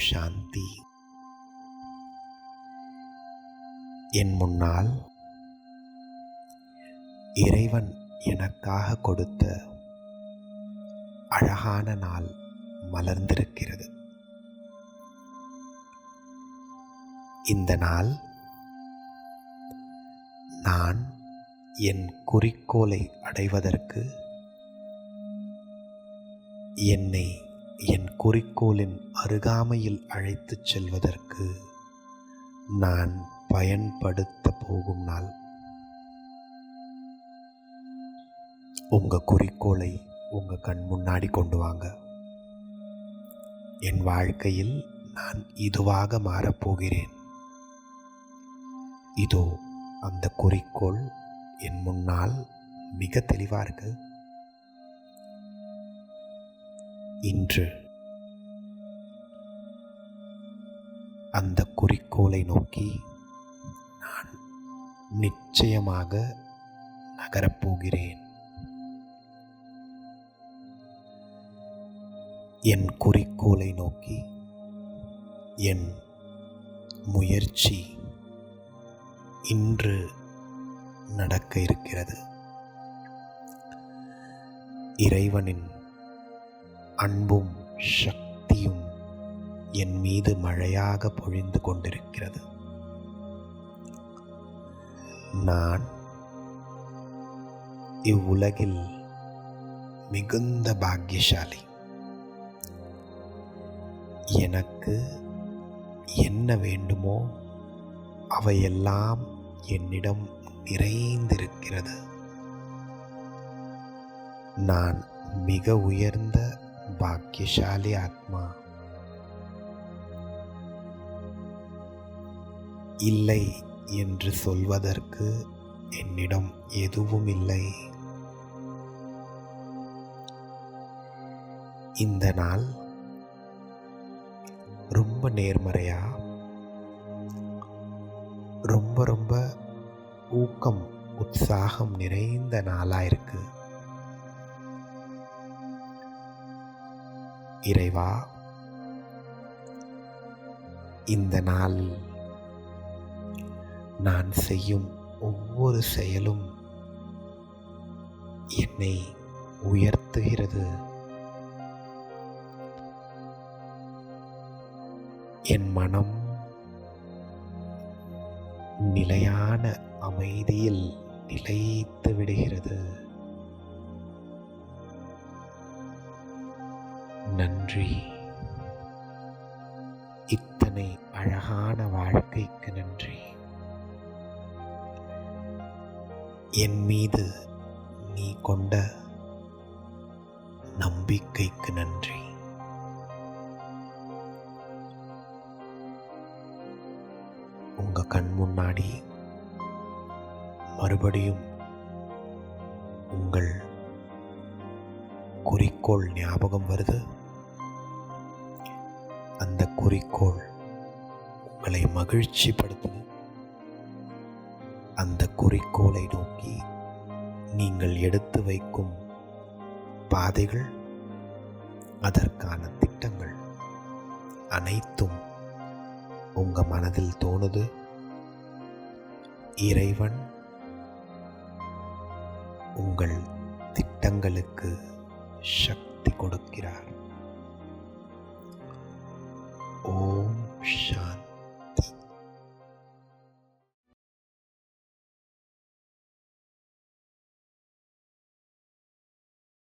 சாந்தி. என் முன்னால் இறைவன் எனக்காக கொடுத்த அழகான நாள் மலர்ந்திருக்கிறது. இந்த நாள் நான் என் குறிக்கோளை அடைவதற்கு, என்னை என் குறிக்கோளின் அருகாமையில் அழைத்துச் செல்வதற்கு நான் பயன்படுத்த போகும் நாள். உங்கள் குறிக்கோளை உங்கள் கண் முன்னாடி கொண்டு வாங்க. என் வாழ்க்கையில் நான் இதுவாக மாறப்போகிறேன். இதோ அந்த குறிக்கோள் என் முன்னால் மிக தெளிவாக இருக்கு. இன்று அந்த குறிக்கோளை நோக்கி நான் நிச்சயமாக நகரப்போகிறேன். என் குறிக்கோளை நோக்கி என் முயற்சி இன்று நடக்க இருக்கிறது. இறைவனின் அன்பும் சக்தியும் என் மீது மழையாக பொழிந்து கொண்டிருக்கிறது. நான் இவ்வுலகில் மிகுந்த பாக்கியசாலி. எனக்கு என்ன வேண்டுமோ அவையெல்லாம் என்னிடம் நிறைந்திருக்கிறது. நான் மிக உயர்ந்த பாக்கியசாலி ஆத்மா. இல்லை என்று சொல்வதற்கு என்னிடம் எதுவும் இல்லை. இந்த நாள் ரொம்ப நேர்மறையா, ரொம்ப ஊக்கம் உற்சாகம் நிறைந்த நாளாக இருக்கு. இறைவா, இந்த நாள் நான் செய்யும் ஒவ்வொரு செயலும் என்னை உயர்த்துகிறது. என் மனம் நிலையான அமைதியில் நிலைத்து விடுகிறது. நன்றி. இத்தனை அழகான வாழ்க்கைக்கு நன்றி. என் மீது நீ கொண்ட நம்பிக்கைக்கு நன்றி. உங்க கண் முன்னாடி மறுபடியும் உங்கள் குறிக்கோள் ஞாபகம் வருது. அந்த குறிக்கோள் உங்களை மகிழ்ச்சிப்படுத்துது. அந்த குறிக்கோளை நோக்கி நீங்கள் எடுத்து வைக்கும் பாதைகள், அதற்கான திட்டங்கள் அனைத்தும் உங்க மனதில் தோணுது. இறைவன் உங்கள் திட்டங்களுக்கு சக்தி கொடுக்கிறார். ஓம் சாந்தி.